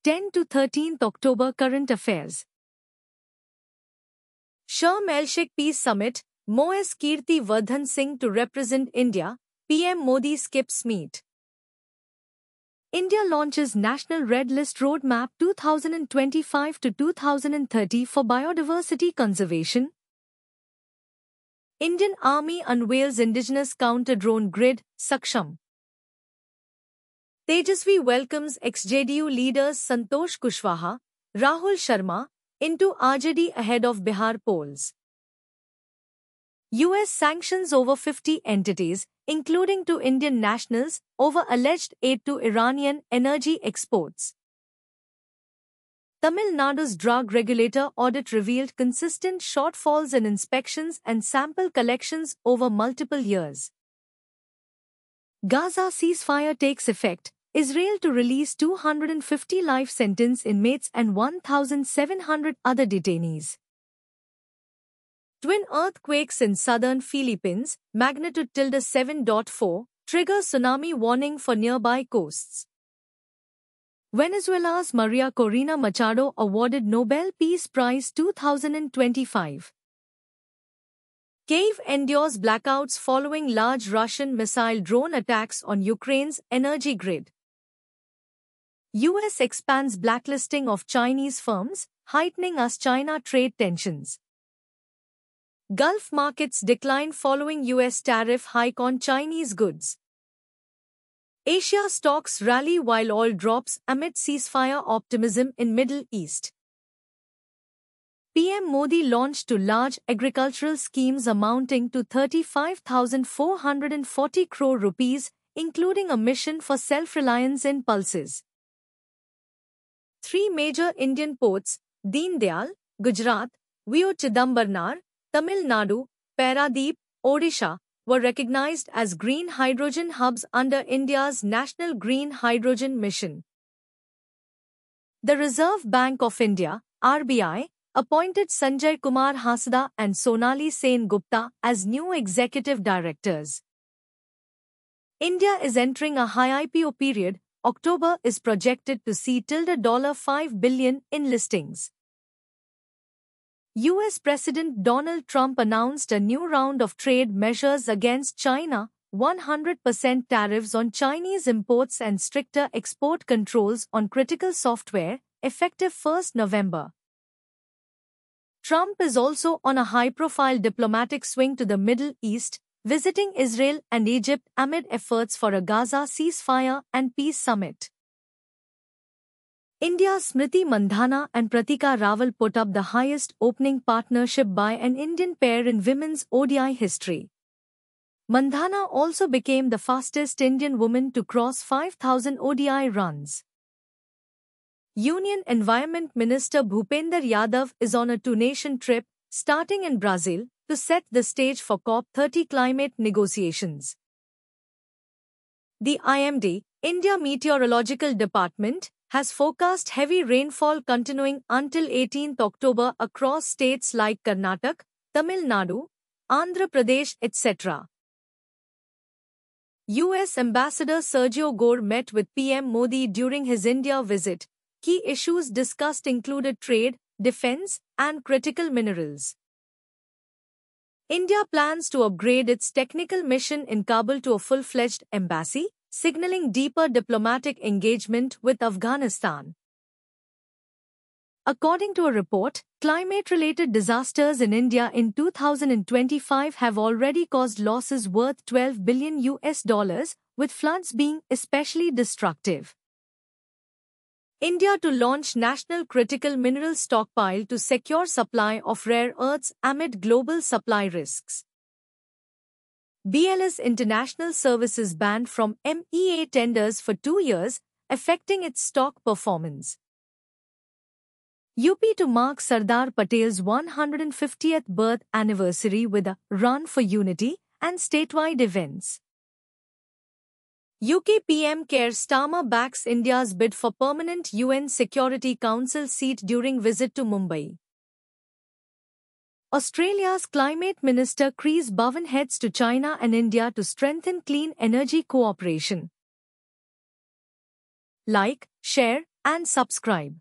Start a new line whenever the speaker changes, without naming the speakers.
10 to 13 October Current Affairs. Sharm El-Sheikh Peace Summit, MoS Kirti Vardhan Singh to represent India, PM Modi skips meet. India launches National Red List Roadmap 2025 to 2030 for biodiversity conservation. Indian Army unveils indigenous counter-drone grid, Saksham. Tejasvi welcomes ex-JDU leaders Santosh Kushwaha, Rahul Sharma, into RJD ahead of Bihar polls. US sanctions over 50 entities, including 2 Indian nationals, over alleged aid to Iranian energy exports. Tamil Nadu's drug regulator audit revealed consistent shortfalls in inspections and sample collections over multiple years. Gaza ceasefire takes effect. Israel to release 250 life sentence inmates and 1,700 other detainees. Twin earthquakes in southern Philippines, magnitude ~7.4, trigger tsunami warning for nearby coasts. Venezuela's Maria Corina Machado awarded Nobel Peace Prize 2025. Kyiv endures blackouts following large Russian missile drone attacks on Ukraine's energy grid. US expands blacklisting of Chinese firms, heightening US-China trade tensions. Gulf markets decline following US tariff hike on Chinese goods. Asia stocks rally while oil drops amid ceasefire optimism in Middle East. PM Modi launched 2 large agricultural schemes amounting to 35,440 crore rupees, including a mission for self-reliance in pulses. 3 major Indian ports, Deen Dayal, Gujarat, Vio Chidambarnar, Tamil Nadu, Paradeep, Odisha, were recognized as green hydrogen hubs under India's National Green Hydrogen Mission. The Reserve Bank of India, RBI, appointed Sanjay Kumar Hasda and Sonali Sen Gupta as new executive directors. India is entering a high IPO period. October is projected to see $5 billion in listings. US President Donald Trump announced a new round of trade measures against China, 100% tariffs on Chinese imports and stricter export controls on critical software, effective 1 November. Trump is also on a high-profile diplomatic swing to the Middle East, visiting Israel and Egypt amid efforts for a Gaza ceasefire and peace summit. India's Smriti Mandhana and Pratika Rawal put up the highest opening partnership by an Indian pair in women's ODI history. Mandhana also became the fastest Indian woman to cross 5,000 ODI runs. Union Environment Minister Bhupender Yadav is on a 2-nation trip, starting in Brazil, to set the stage for COP30 climate negotiations. The IMD, India Meteorological Department, has forecast heavy rainfall continuing until 18 October across states like Karnataka, Tamil Nadu, Andhra Pradesh, etc. US Ambassador Sergio Gore met with PM Modi during his India visit. Key issues discussed included trade, defense, and critical minerals. India plans to upgrade its technical mission in Kabul to a full-fledged embassy, signaling deeper diplomatic engagement with Afghanistan. According to a report, climate-related disasters in India in 2025 have already caused losses worth $12 billion, with floods being especially destructive. India to launch National Critical Mineral Stockpile to secure supply of rare earths amid global supply risks. BLS International Services banned from MEA tenders for 2 years, affecting its stock performance. UP to mark Sardar Patel's 150th birth anniversary with a Run for Unity and statewide events. UK PM Keir Starmer backs India's bid for permanent UN Security Council seat during visit to Mumbai. Australia's Climate Minister Chris Bowen heads to China and India to strengthen clean energy cooperation. Like, share, and subscribe.